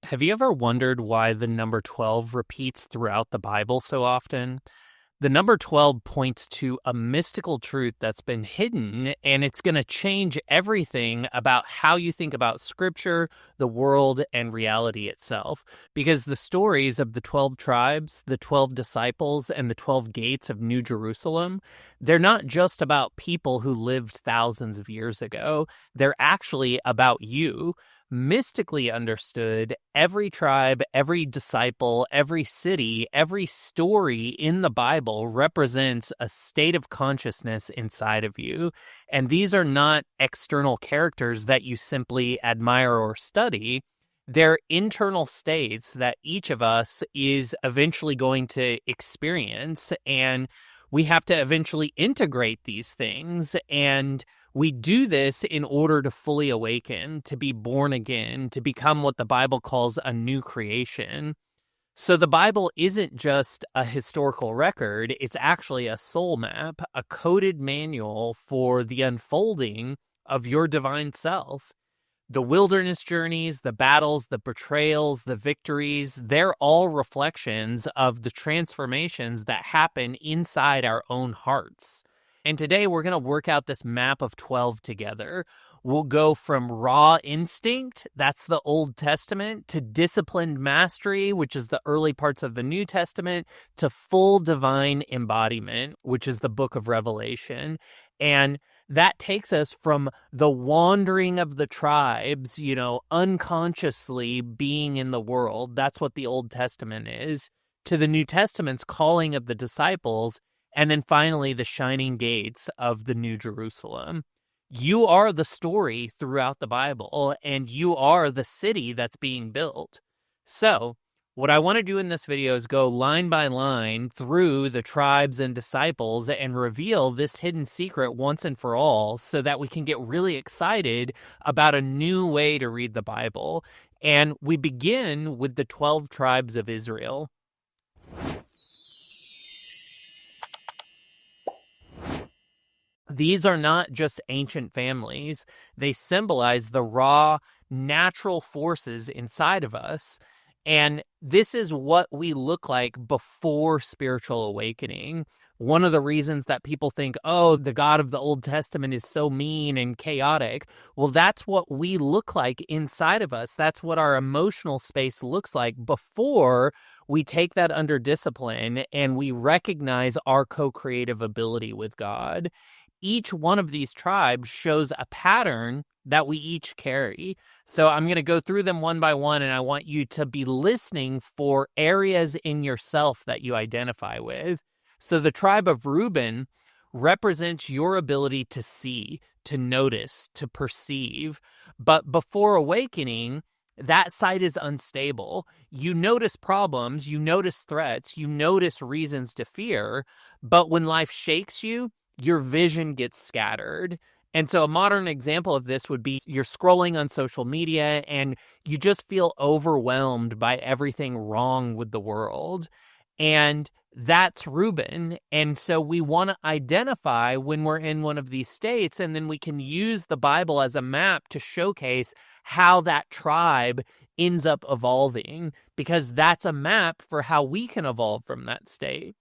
Have you ever wondered why the number 12 repeats throughout the Bible so often? The number 12 points to a mystical truth that's been hidden, and it's going to change everything about how you think about scripture, the world, and reality itself. Because the stories of the 12 tribes, the 12 disciples, and the 12 gates of New Jerusalem, they're not just about people who lived thousands of years ago. They're actually about you. Mystically understood, every tribe, every disciple, every city, every story in the Bible represents a state of consciousness inside of you. And these are not external characters that you simply admire or study. They're internal states that each of us is eventually going to experience. And we have to eventually integrate these things. And we do this in order to fully awaken, to be born again, to become what the Bible calls a new creation. So the Bible isn't just a historical record, it's actually a soul map, a coded manual for the unfolding of your divine self. The wilderness journeys, the battles, the betrayals, the victories, they're all reflections of the transformations that happen inside our own hearts. And today we're going to work out this map of 12 together. We'll go from raw instinct, that's the Old Testament, to disciplined mastery, which is the early parts of the New Testament, to full divine embodiment, which is the book of Revelation. And that takes us from the wandering of the tribes, unconsciously being in the world. That's what the Old Testament is, to the New Testament's calling of the disciples. And then finally, the shining gates of the New Jerusalem. You are the story throughout the Bible, and you are the city that's being built. So, what I want to do in this video is go line by line through the tribes and disciples and reveal this hidden secret once and for all so that we can get really excited about a new way to read the Bible. And we begin with the 12 tribes of Israel. These are not just ancient families. They symbolize the raw, natural forces inside of us. And this is what we look like before spiritual awakening. One of the reasons that people think, oh, the God of the Old Testament is so mean and chaotic. Well, that's what we look like inside of us. That's what our emotional space looks like before we take that under discipline and we recognize our co-creative ability with God. Each one of these tribes shows a pattern that we each carry. So I'm going to go through them one by one, and I want you to be listening for areas in yourself that you identify with. So the tribe of Reuben represents your ability to see, to notice, to perceive. But before awakening, that side is unstable. You notice problems, you notice threats, you notice reasons to fear. But when life shakes you, your vision gets scattered. And so a modern example of this would be you're scrolling on social media and you just feel overwhelmed by everything wrong with the world. And that's Reuben. And so we want to identify when we're in one of these states, and then we can use the Bible as a map to showcase how that tribe ends up evolving, because that's a map for how we can evolve from that state.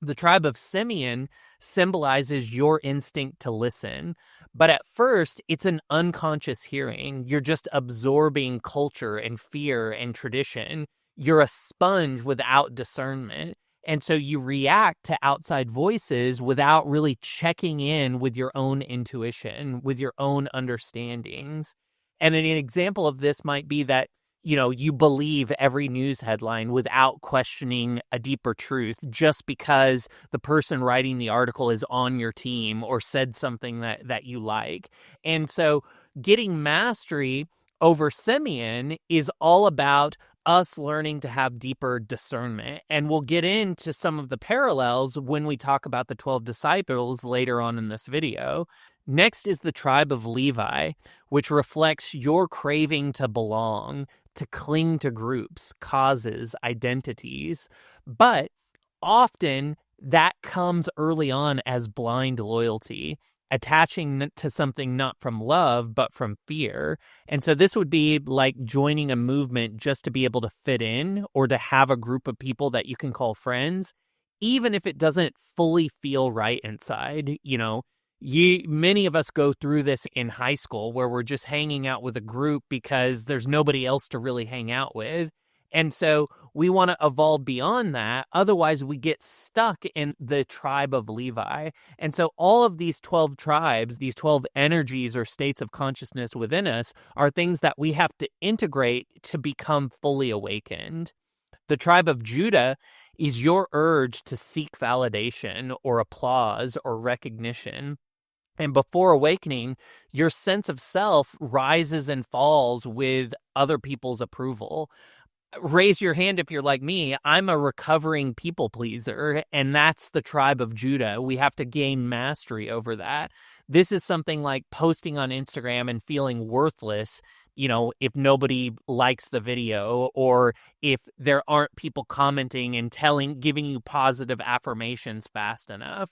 The tribe of Simeon symbolizes your instinct to listen. But at first, it's an unconscious hearing. You're just absorbing culture and fear and tradition. You're a sponge without discernment. And so you react to outside voices without really checking in with your own intuition, with your own understandings. And an example of this might be that you believe every news headline without questioning a deeper truth just because the person writing the article is on your team or said something that you like. And so getting mastery over Simeon is all about us learning to have deeper discernment. And we'll get into some of the parallels when we talk about the 12 disciples later on in this video. Next is the tribe of Levi, which reflects your craving to belong, to cling to groups, causes, identities. But often that comes early on as blind loyalty. attaching to something not from love, but from fear. And so this would be like joining a movement just to be able to fit in or to have a group of people that you can call friends, even if it doesn't fully feel right inside. Many of us go through this in high school where we're just hanging out with a group because there's nobody else to really hang out with. And so we want to evolve beyond that. Otherwise, we get stuck in the tribe of Levi. And so all of these 12 tribes, these 12 energies or states of consciousness within us, are things that we have to integrate to become fully awakened. The tribe of Judah is your urge to seek validation or applause or recognition. And before awakening, your sense of self rises and falls with other people's approval. Raise your hand if you're like me. I'm a recovering people pleaser, and that's the tribe of Judah. We have to gain mastery over that. This is something like posting on Instagram and feeling worthless, if nobody likes the video or if there aren't people commenting and giving you positive affirmations fast enough.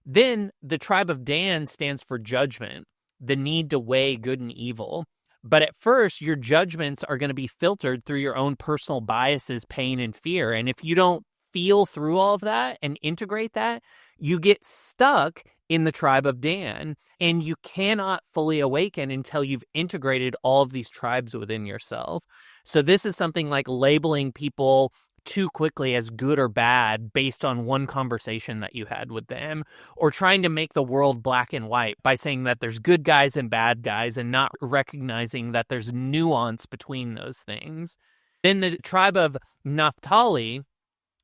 Then the tribe of Dan stands for judgment, the need to weigh good and evil. But at first, your judgments are going to be filtered through your own personal biases, pain, and fear. And if you don't feel through all of that and integrate that, you get stuck in the tribe of Dan. And you cannot fully awaken until you've integrated all of these tribes within yourself. So this is something like labeling people too quickly as good or bad based on one conversation that you had with them, or trying to make the world black and white by saying that there's good guys and bad guys and not recognizing that there's nuance between those things. Then the tribe of Naphtali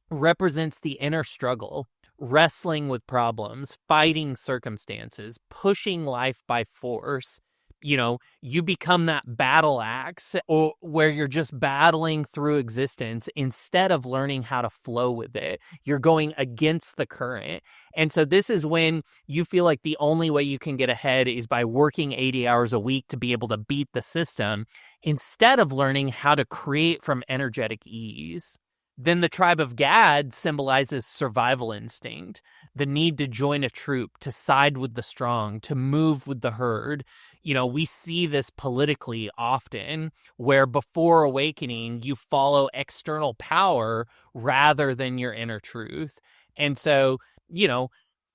represents the inner struggle, wrestling with problems, fighting circumstances, pushing life by force. You become that battle axe or where you're just battling through existence instead of learning how to flow with it. You're going against the current. And so this is when you feel like the only way you can get ahead is by working 80 hours a week to be able to beat the system instead of learning how to create from energetic ease. Then the tribe of Gad symbolizes survival instinct, the need to join a troop, to side with the strong, to move with the herd. We see this politically often where before awakening, you follow external power rather than your inner truth. And so,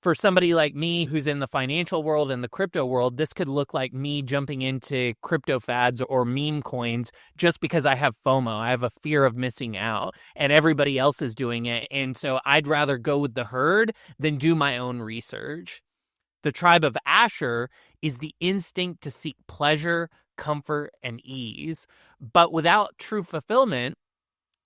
for somebody like me who's in the financial world and the crypto world, this could look like me jumping into crypto fads or meme coins just because I have FOMO. I have a fear of missing out and everybody else is doing it. And so I'd rather go with the herd than do my own research. The tribe of Asher is the instinct to seek pleasure, comfort, and ease. But without true fulfillment,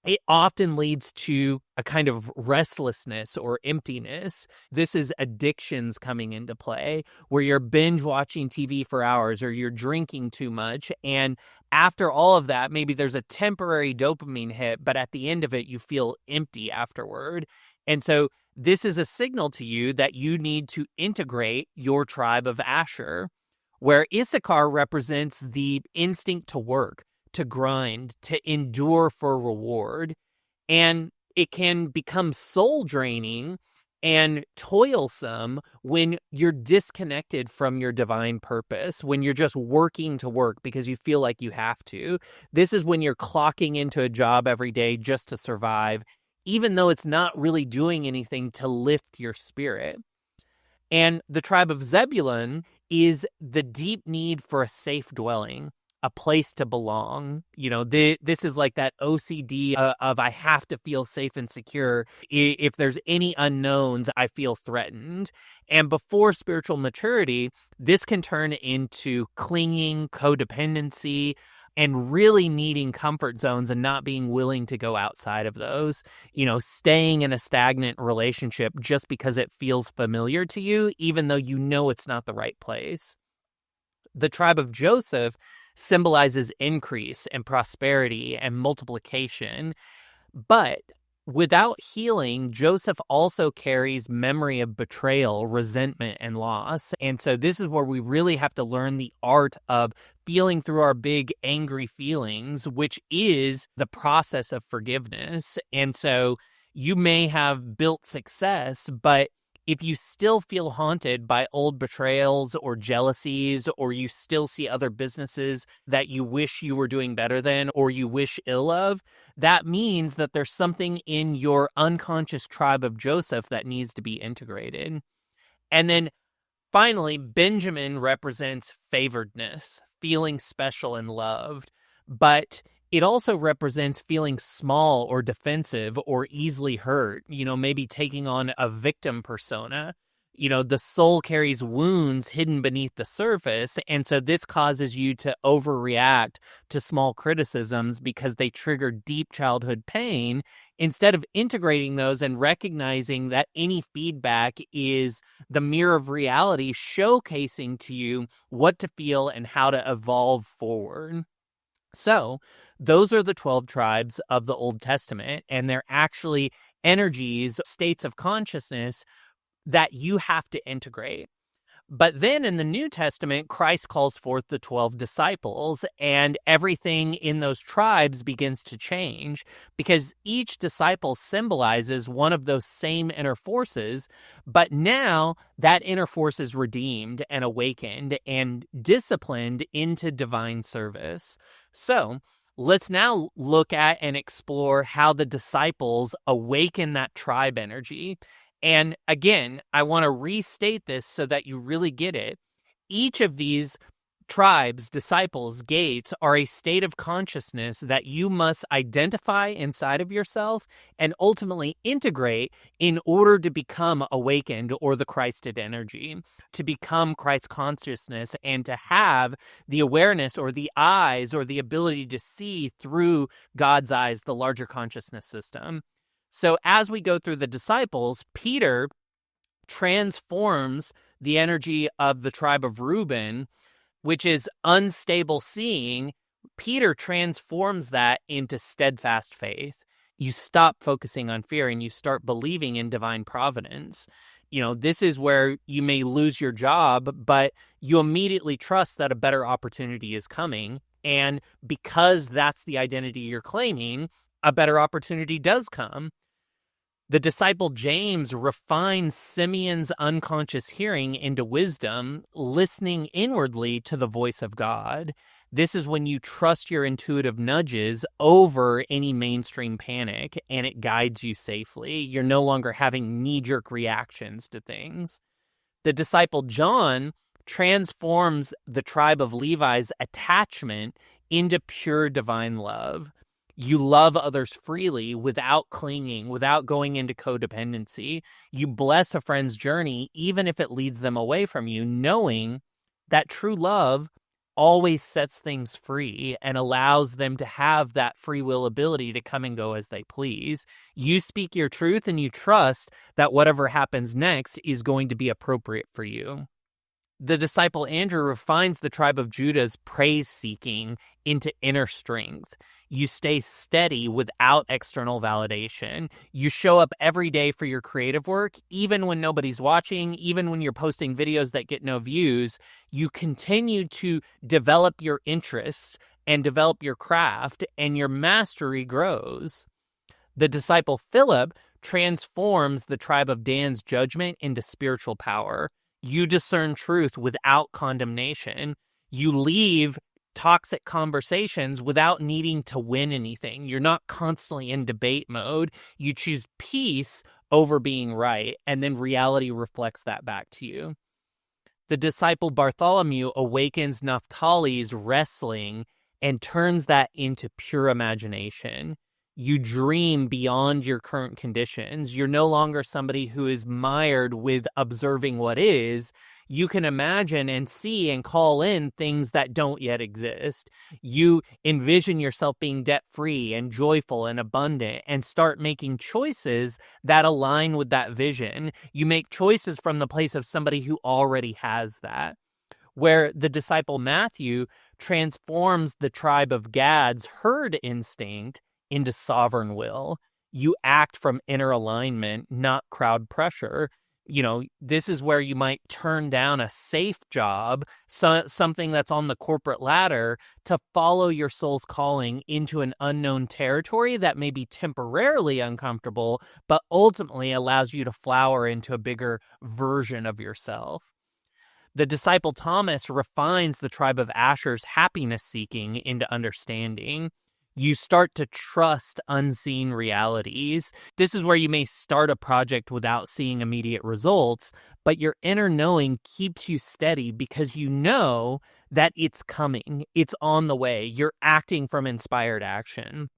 it often leads to a kind of restlessness or emptiness. This is addictions coming into play where you're binge watching TV for hours or you're drinking too much. And after all of that, maybe there's a temporary dopamine hit, but at the end of it, you feel empty afterward. And so this is a signal to you that you need to integrate your tribe of Asher, where Issachar represents the instinct to work, to grind, to endure for reward. And it can become soul draining and toilsome when you're disconnected from your divine purpose, when you're just working to work because you feel like you have to. This is when you're clocking into a job every day just to survive, even though it's not really doing anything to lift your spirit. And the tribe of Zebulun is the deep need for a safe dwelling, a place to belong. This is like that OCD of I have to feel safe and secure. If there's any unknowns, I feel threatened. And before spiritual maturity, this can turn into clinging, codependency, and really needing comfort zones and not being willing to go outside of those, staying in a stagnant relationship just because it feels familiar to you, even though it's not the right place. The tribe of Joseph symbolizes increase and prosperity and multiplication. But without healing, Joseph also carries memory of betrayal, resentment, and loss. And so this is where we really have to learn the art of feeling through our big angry feelings, which is the process of forgiveness. And so you may have built success, but if you still feel haunted by old betrayals or jealousies, or you still see other businesses that you wish you were doing better than or you wish ill of, that means that there's something in your unconscious tribe of Joseph that needs to be integrated. And then finally, Benjamin represents favoredness, feeling special and loved, but it also represents feeling small or defensive or easily hurt, maybe taking on a victim persona. The soul carries wounds hidden beneath the surface, and so this causes you to overreact to small criticisms because they trigger deep childhood pain, instead of integrating those and recognizing that any feedback is the mirror of reality, showcasing to you what to feel and how to evolve forward. So those are the 12 tribes of the Old Testament, and they're actually energies, states of consciousness that you have to integrate. But then in the New Testament, Christ calls forth the 12 disciples, and everything in those tribes begins to change because each disciple symbolizes one of those same inner forces, but now that inner force is redeemed and awakened and disciplined into divine service. So let's now look at and explore how the disciples awaken that tribe energy. And again, I want to restate this so that you really get it. Each of these tribes, disciples, gates are a state of consciousness that you must identify inside of yourself and ultimately integrate in order to become awakened, or the Christed energy, to become Christ consciousness and to have the awareness or the eyes or the ability to see through God's eyes, the larger consciousness system. So as we go through the disciples, Peter transforms the energy of the tribe of Reuben, which is unstable seeing. Peter transforms that into steadfast faith. You stop focusing on fear and you start believing in divine providence. This is where you may lose your job, but you immediately trust that a better opportunity is coming. And because that's the identity you're claiming, a better opportunity does come. The disciple James refines Simeon's unconscious hearing into wisdom, listening inwardly to the voice of God. This is when you trust your intuitive nudges over any mainstream panic, and it guides you safely. You're no longer having knee-jerk reactions to things. The disciple John transforms the tribe of Levi's attachment into pure divine love. You love others freely without clinging, without going into codependency. You bless a friend's journey, even if it leads them away from you, knowing that true love always sets things free and allows them to have that free will ability to come and go as they please. You speak your truth and you trust that whatever happens next is going to be appropriate for you. The disciple Andrew refines the tribe of Judah's praise-seeking into inner strength. You stay steady without external validation. You show up every day for your creative work, even when nobody's watching, even when you're posting videos that get no views. You continue to develop your interest and develop your craft, and your mastery grows. The disciple Philip transforms the tribe of Dan's judgment into spiritual power. You discern truth without condemnation. You leave toxic conversations without needing to win anything. You're not constantly in debate mode. You choose peace over being right, and then reality reflects that back to you. The disciple Bartholomew awakens Naphtali's wrestling and turns that into pure imagination. You dream beyond your current conditions. You're no longer somebody who is mired with observing what is. You can imagine and see and call in things that don't yet exist. You envision yourself being debt-free and joyful and abundant and start making choices that align with that vision. You make choices from the place of somebody who already has that. Where the disciple Matthew transforms the tribe of Gad's herd instinct into sovereign will. You act from inner alignment, not crowd pressure. This is where you might turn down a safe job, something that's on the corporate ladder, to follow your soul's calling into an unknown territory that may be temporarily uncomfortable, but ultimately allows you to flower into a bigger version of yourself. The disciple Thomas refines the tribe of Asher's happiness seeking into understanding. You start to trust unseen realities. This is where you may start a project without seeing immediate results, but your inner knowing keeps you steady because you know that it's coming. It's on the way. You're acting from inspired action.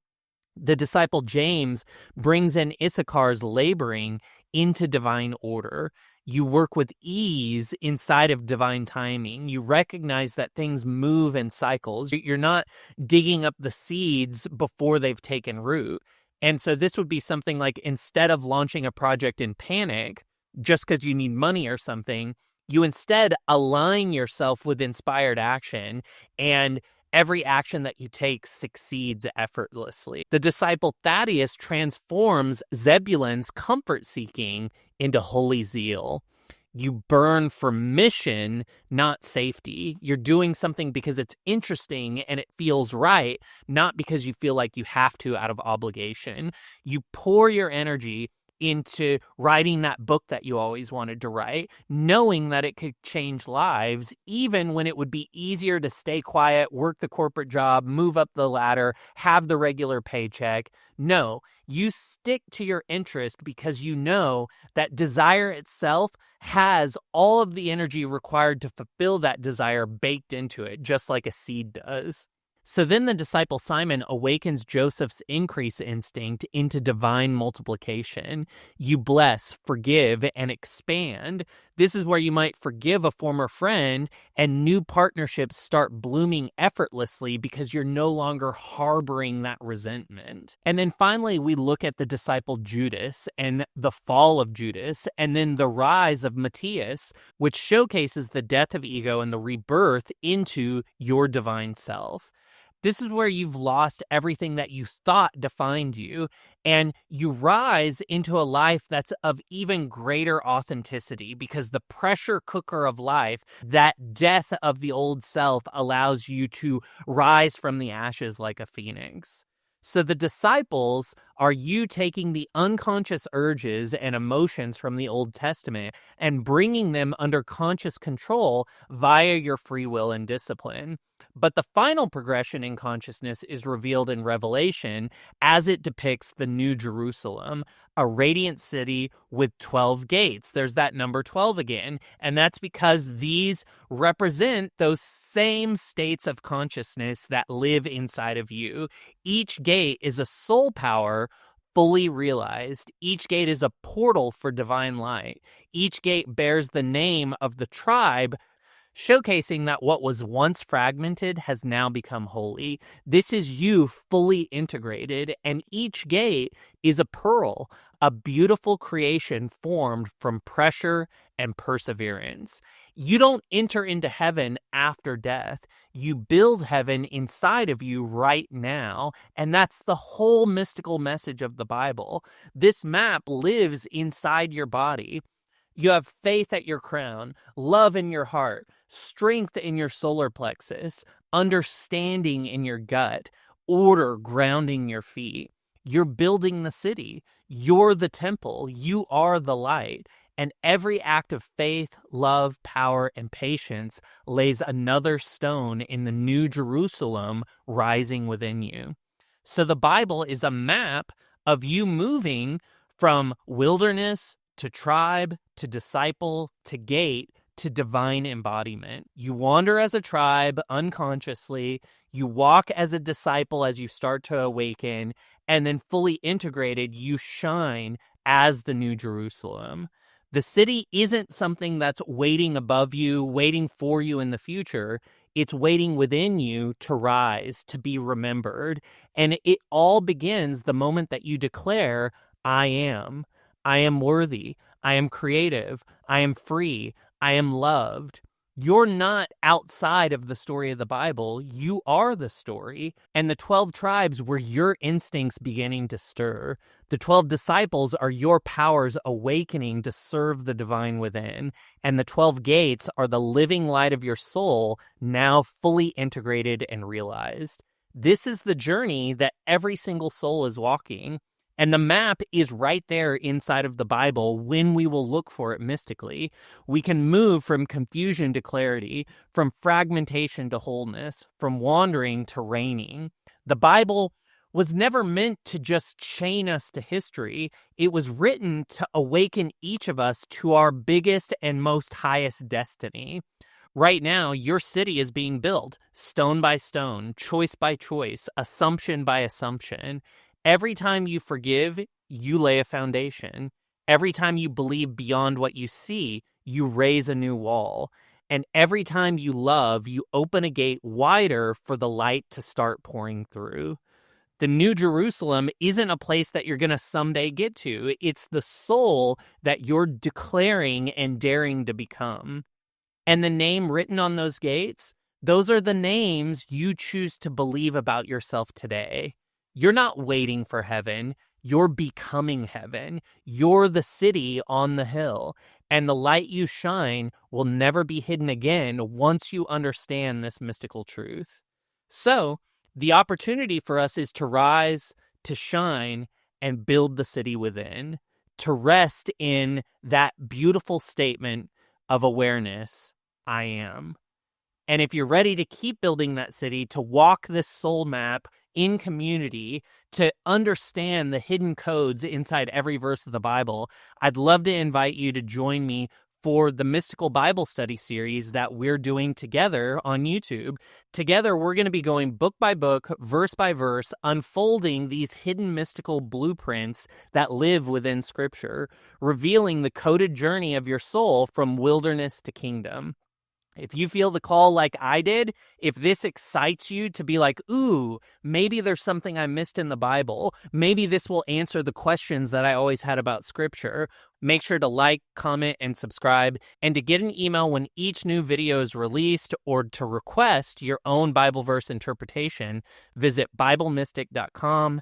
The disciple James brings in Issachar's laboring into divine order. You work with ease inside of divine timing. You recognize that things move in cycles. You're not digging up the seeds before they've taken root. And so this would be something like, instead of launching a project in panic, just because you need money or something, you instead align yourself with inspired action, and every action that you take succeeds effortlessly. The disciple Thaddeus transforms Zebulun's comfort seeking into holy zeal. You burn for mission, not safety. You're doing something because it's interesting and it feels right, not because you feel like you have to out of obligation. You pour your energy into writing that book that you always wanted to write, knowing that it could change lives, even when it would be easier to stay quiet, work the corporate job, move up the ladder, have the regular paycheck. No, you stick to your interest because you know that desire itself has all of the energy required to fulfill that desire baked into it, just like a seed does. So then the disciple Simon awakens Joseph's increase instinct into divine multiplication. You bless, forgive, and expand. This is where you might forgive a former friend and new partnerships start blooming effortlessly because you're no longer harboring that resentment. And then finally, we look at the disciple Judas and the fall of Judas, and then the rise of Matthias, which showcases the death of ego and the rebirth into your divine self. This is where you've lost everything that you thought defined you, and you rise into a life that's of even greater authenticity, because the pressure cooker of life, that death of the old self, allows you to rise from the ashes like a phoenix. So the disciples are you taking the unconscious urges and emotions from the Old Testament and bringing them under conscious control via your free will and discipline. But the final progression in consciousness is revealed in Revelation as it depicts the New Jerusalem, a radiant city with 12 gates. There's that number 12 again, and that's because these represent those same states of consciousness that live inside of you. Each gate is a soul power fully realized. Each gate is a portal for divine light. Each gate bears the name of the tribe, showcasing that what was once fragmented has now become holy. This is you fully integrated, and each gate is a pearl, a beautiful creation formed from pressure and perseverance. You don't enter into heaven after death. You build heaven inside of you right now, and that's the whole mystical message of the Bible. This map lives inside your body. You have faith at your crown, love in your heart, strength in your solar plexus, understanding in your gut, order grounding your feet. You're building the city. You're the temple. You are the light. And every act of faith, love, power, and patience lays another stone in the New Jerusalem rising within you. So the Bible is a map of you moving from wilderness to tribe, to disciple, to gate, to divine embodiment. You wander as a tribe unconsciously, you walk as a disciple as you start to awaken, and then fully integrated, you shine as the New Jerusalem. The city isn't something that's waiting above you, waiting for you in the future. It's waiting within you to rise, to be remembered. And it all begins the moment that you declare, I am. I am worthy. I am creative. I am free. I am loved. You're not outside of the story of the Bible. You are the story. And the 12 tribes were your instincts beginning to stir. The 12 disciples are your powers awakening to serve the divine within. And the 12 gates are the living light of your soul, now fully integrated and realized. This is the journey that every single soul is walking. And the map is right there inside of the Bible when we will look for it mystically. We can move from confusion to clarity, from fragmentation to wholeness, from wandering to reigning. The Bible was never meant to just chain us to history. It was written to awaken each of us to our biggest and most highest destiny. Right now, your city is being built, stone by stone, choice by choice, assumption by assumption. Every time you forgive, you lay a foundation. Every time you believe beyond what you see, you raise a new wall. And every time you love, you open a gate wider for the light to start pouring through. The New Jerusalem isn't a place that you're going to someday get to. It's the soul that you're declaring and daring to become. And the name written on those gates, those are the names you choose to believe about yourself today. You're not waiting for heaven. You're becoming heaven. You're the city on the hill. And the light you shine will never be hidden again once you understand this mystical truth. So, the opportunity for us is to rise, to shine, and build the city within, to rest in that beautiful statement of awareness, I am. And if you're ready to keep building that city, to walk this soul map in community, to understand the hidden codes inside every verse of the Bible, I'd love to invite you to join me for the Mystical Bible Study series that we're doing together on YouTube. Together, we're going to be going book by book, verse by verse, unfolding these hidden mystical blueprints that live within Scripture, revealing the coded journey of your soul from wilderness to kingdom. If you feel the call like I did, if this excites you to be like, ooh, maybe there's something I missed in the Bible, maybe this will answer the questions that I always had about Scripture, make sure to like, comment, and subscribe. And to get an email when each new video is released or to request your own Bible verse interpretation, visit BibleMystic.com.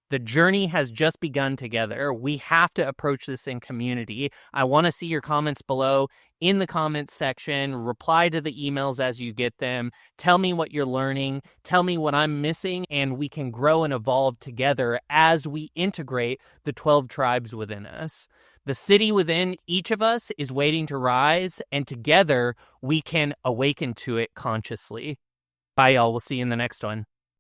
The journey has just begun together. We have to approach this in community. I want to see your comments below in the comments section. Reply to the emails as you get them. Tell me what you're learning. Tell me what I'm missing, and we can grow and evolve together as we integrate the 12 tribes within us. The city within each of us is waiting to rise, and together we can awaken to it consciously. Bye, y'all. We'll see you in the next one.